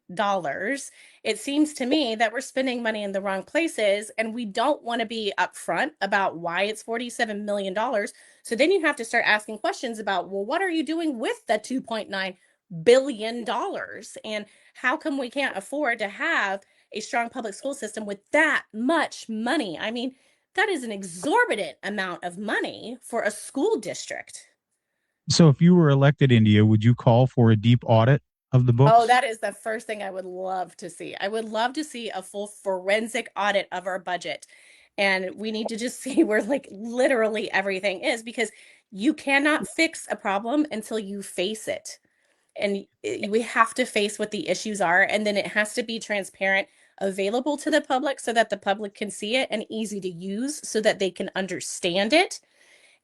It seems to me that we're spending money in the wrong places and we don't want to be upfront about why it's $47 million. So then you have to start asking questions about, well, what are you doing with the $2.9 billion? And how come we can't afford to have a strong public school system with that much money? I mean, that is an exorbitant amount of money for a school district. So, if you were elected, India, would you call for a deep audit of the books? Oh, that is the first thing I would love to see. I would love to see a full forensic audit of our budget. And we need to just see where like literally everything is because you cannot fix a problem until you face it. And we have to face what the issues are. And then it has to be transparent, available to the public so that the public can see it and easy to use so that they can understand it.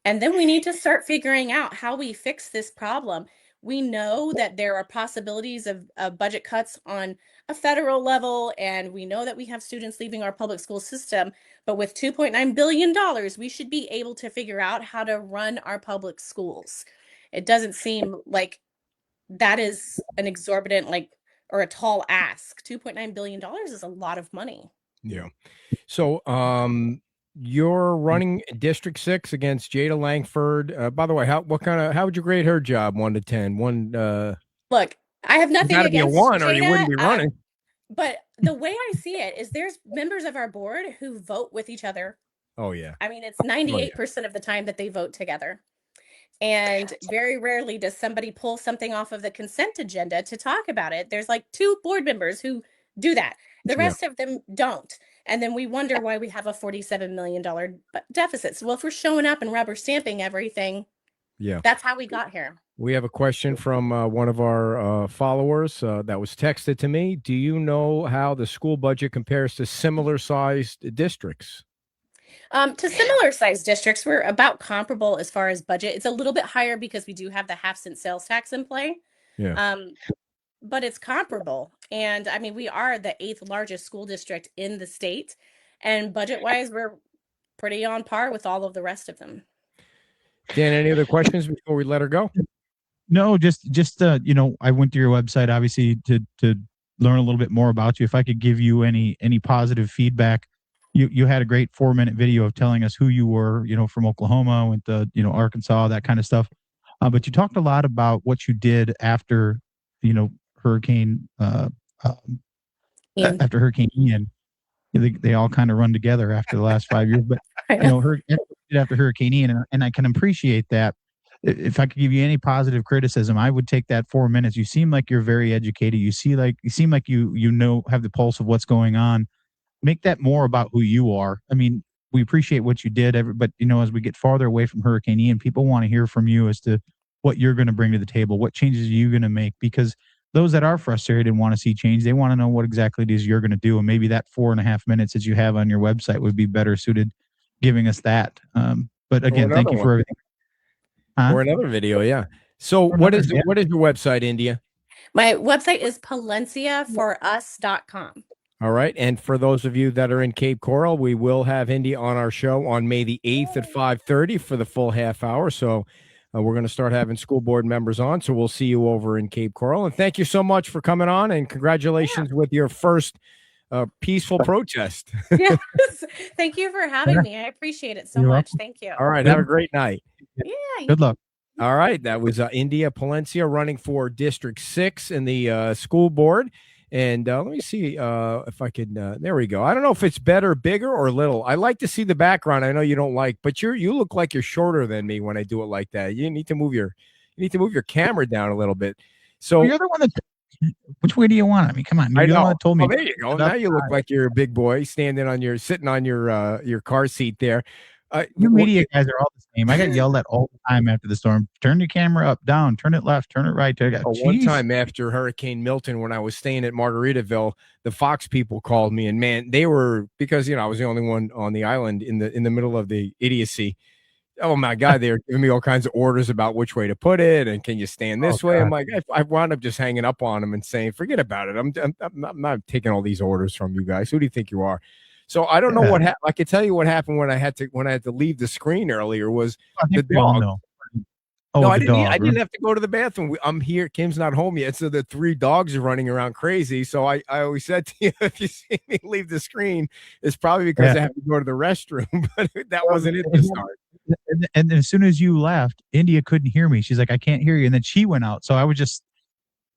And then we need to start figuring out how we fix this problem. We know that there are possibilities of budget cuts on a federal level, and we know that we have students leaving our public school system. But with $2.9 billion, we should be able to figure out how to run our public schools. It doesn't seem like that is an exorbitant, like, or a tall ask. $2.9 billion is a lot of money. Yeah. So, you're running District 6 against Jada Langford. By the way, how would you grade her job 1 to 10? One, Look, I have nothing got to be a against 1 or you Jada, wouldn't be running. but the way I see it is there's members of our board who vote with each other. Oh yeah. I mean, it's 98% of the time that they vote together. And very rarely does somebody pull something off of the consent agenda to talk about it. There's like 2 board members who do that. The Yeah. rest of them don't. And then we wonder why we have a $47 million deficit. So, well, if we're showing up and rubber stamping everything, Yeah. that's how we got here. We have a question from one of our followers that was texted to me. Do you know how the school budget compares to similar sized districts? To similar sized districts, we're about comparable as far as budget. It's a little bit higher because we do have the half-cent sales tax in play. Yeah. But it's comparable. And I mean, we are the 8th largest school district in the state. And budget-wise, we're pretty on par with all of the rest of them. Dan, any other questions before we let her go? No, just I went to your website obviously to learn a little bit more about you. If I could give you any positive feedback, you had a great 4-minute video of telling us who you were, from Oklahoma, went to, Arkansas, that kind of stuff. But you talked a lot about what you did after, Hurricane Ian. after Hurricane Ian. They all kind of run together after the last 5 years, but after Hurricane Ian, and I can appreciate that. If I could give you any positive criticism, I would take that 4 minutes. You seem like you're very educated. You seem like you have the pulse of what's going on. Make that more about who you are. I mean, we appreciate what you did, but as we get farther away from Hurricane Ian, people want to hear from you as to what you're going to bring to the table, what changes are you going to make, because those that are frustrated and want to see change, they want to know what exactly it is you're going to do. And maybe that 4.5 minutes that you have on your website would be better suited giving us that. But again, thank you for everything. Or another video, yeah. So what is your website, India? My website is palenciaforus.com. All right. And for those of you that are in Cape Coral, we will have India on our show on May the 8th at 5:30 for the full half hour. So we're going to start having school board members on. So we'll see you over in Cape Coral. And thank you so much for coming on, and congratulations with your first peaceful protest. Yes. Thank you for having me. I appreciate it so much. Thank you. All right. Have a great night. Yeah. Good luck. All right. That was India Palencia running for District 6 in the school board. And let me see if I could. There we go. I don't know if it's better, bigger, or little. I like to see the background. I know you don't like, but you look like you're shorter than me when I do it like that. You need to move your camera down a little bit. So you're the one that. Which way do you want? I mean, come on. I know. The one that told me. Oh, there you go. Now you look like you're a big boy sitting on your car seat there. You media guys are all the same. I got yelled at all the time after the storm. Turn your camera up, down, turn it left, turn it right. One time after Hurricane Milton, when I was staying at Margaritaville, the Fox people called me, and man, they were, because I was the only one on the island in the middle of the idiocy. Oh my God, they were giving me all kinds of orders about which way to put it, and can you stand this way? God. I'm like, I wound up just hanging up on them and saying, forget about it. I'm not taking all these orders from you guys. Who do you think you are? So I don't know what happened. I can tell you what happened when I had to leave the screen earlier was the dog. No, I didn't have to go to the bathroom. I'm here. Kim's not home yet, so the 3 dogs are running around crazy. So I always said to you, if you see me leave the screen, it's probably because I have to go to the restroom. But that wasn't it to start. And as soon as you left, India couldn't hear me. She's like, I can't hear you. And then she went out. So I was just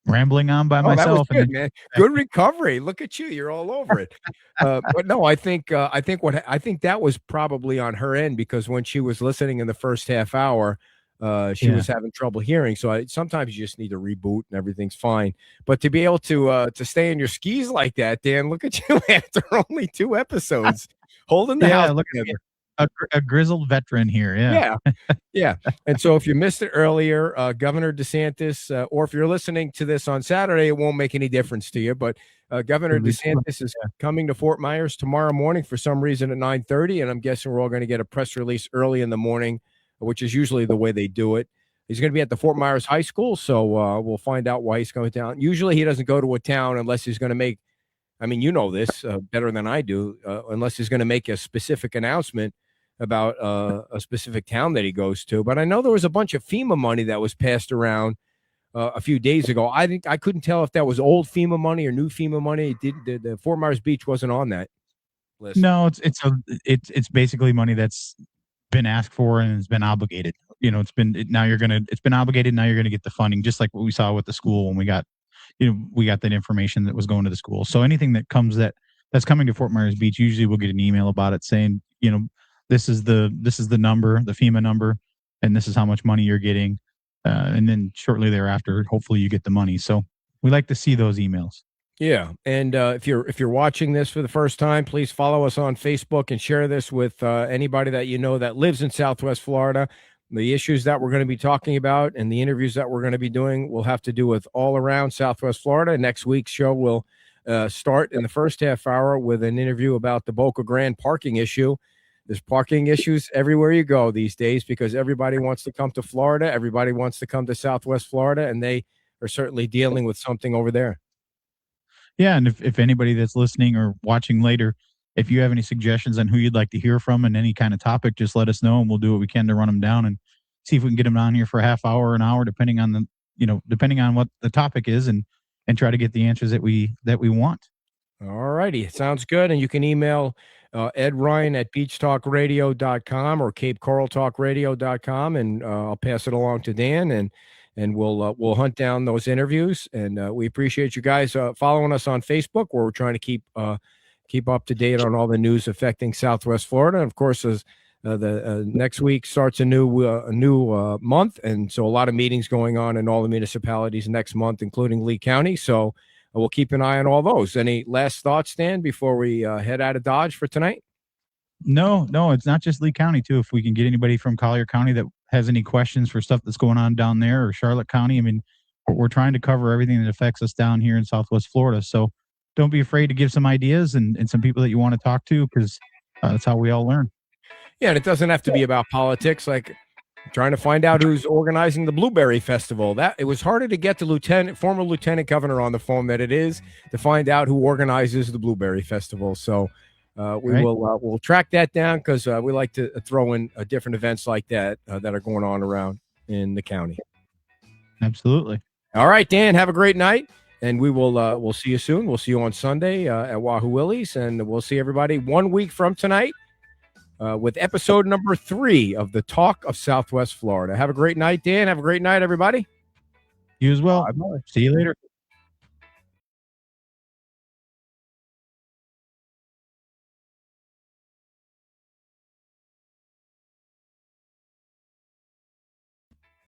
rambling on by myself. That was good, man. Good recovery. Look at you. You're all over it. But no, I think that was probably on her end, because when she was listening in the first half hour, she was having trouble hearing. So sometimes you just need to reboot and everything's fine. But to be able to stay in your skis like that, Dan, look at you after only 2 episodes, holding the house together. A grizzled veteran here. Yeah. And so if you missed it earlier, Governor DeSantis, or if you're listening to this on Saturday, it won't make any difference to you. But Governor DeSantis is coming to Fort Myers tomorrow morning for some reason at 9:30. And I'm guessing we're all going to get a press release early in the morning, which is usually the way they do it. He's going to be at the Fort Myers High School. So we'll find out why he's coming down. Usually he doesn't go to a town unless he's going to make, I mean, you know this better than I do, unless he's going to make a specific announcement about a specific town that he goes to. But I know there was a bunch of FEMA money that was passed around a few days ago. I couldn't tell if that was old FEMA money or new FEMA money. The Fort Myers Beach wasn't on that list. No, it's basically money that's been asked for and has been obligated. It's been obligated. Now you're gonna get the funding, just like what we saw with the school when we got that information that was going to the school. So anything that comes that's coming to Fort Myers Beach, usually we'll get an email about it saying, this is the number, the FEMA number, and this is how much money you're getting. And then shortly thereafter, hopefully you get the money. So we like to see those emails. Yeah. And if you're watching this for the first time, please follow us on Facebook and share this with anybody that you know that lives in Southwest Florida. The issues that we're going to be talking about and the interviews that we're going to be doing will have to do with all around Southwest Florida. Next week's show will start in the first half hour with an interview about the Boca Grande parking issue. There's parking issues everywhere you go these days because everybody wants to come to Florida. Everybody wants to come to Southwest Florida, and they are certainly dealing with something over there. Yeah, and if anybody that's listening or watching later if you have any suggestions on who you'd like to hear from and any kind of topic, just let us know and we'll do what we can to run them down and see if we can get them on here for a half hour or an hour, depending on depending on what the topic is, and try to get the answers that we want. All righty. Sounds good. And you can email Ed Ryan at beachtalkradio.com or capecoraltalkradio.com, and I'll pass it along to Dan, and we'll hunt down those interviews. And we appreciate you guys following us on Facebook, where we're trying to keep up to date on all the news affecting Southwest Florida. And of course, as the next week starts a new month, and so a lot of meetings going on in all the municipalities next month, including Lee County. So we'll keep an eye on all those. Any last thoughts, Dan, before we head out of Dodge for tonight? No, it's not just Lee County too. If we can get anybody from Collier County that has any questions for stuff that's going on down there, or Charlotte County, I mean, we're trying to cover everything that affects us down here in Southwest Florida. So don't be afraid to give some ideas and some people that you want to talk to, because that's how we all learn. Yeah, and it doesn't have to be about politics. Like trying to find out who's organizing the Blueberry Festival. That it was harder to get the former lieutenant governor on the phone than it is to find out who organizes the Blueberry Festival. So we'll track that down, because we like to throw in different events like that that are going on around in the county. Absolutely. All right, Dan, have a great night, and we'll see you soon. We'll see you on Sunday at Wahoo Willie's, and we'll see everybody 1 week from tonight with episode number 3 of the Talk of Southwest Florida. Have a great night, Dan. Have a great night, everybody. You as well. Bye-bye. See you later.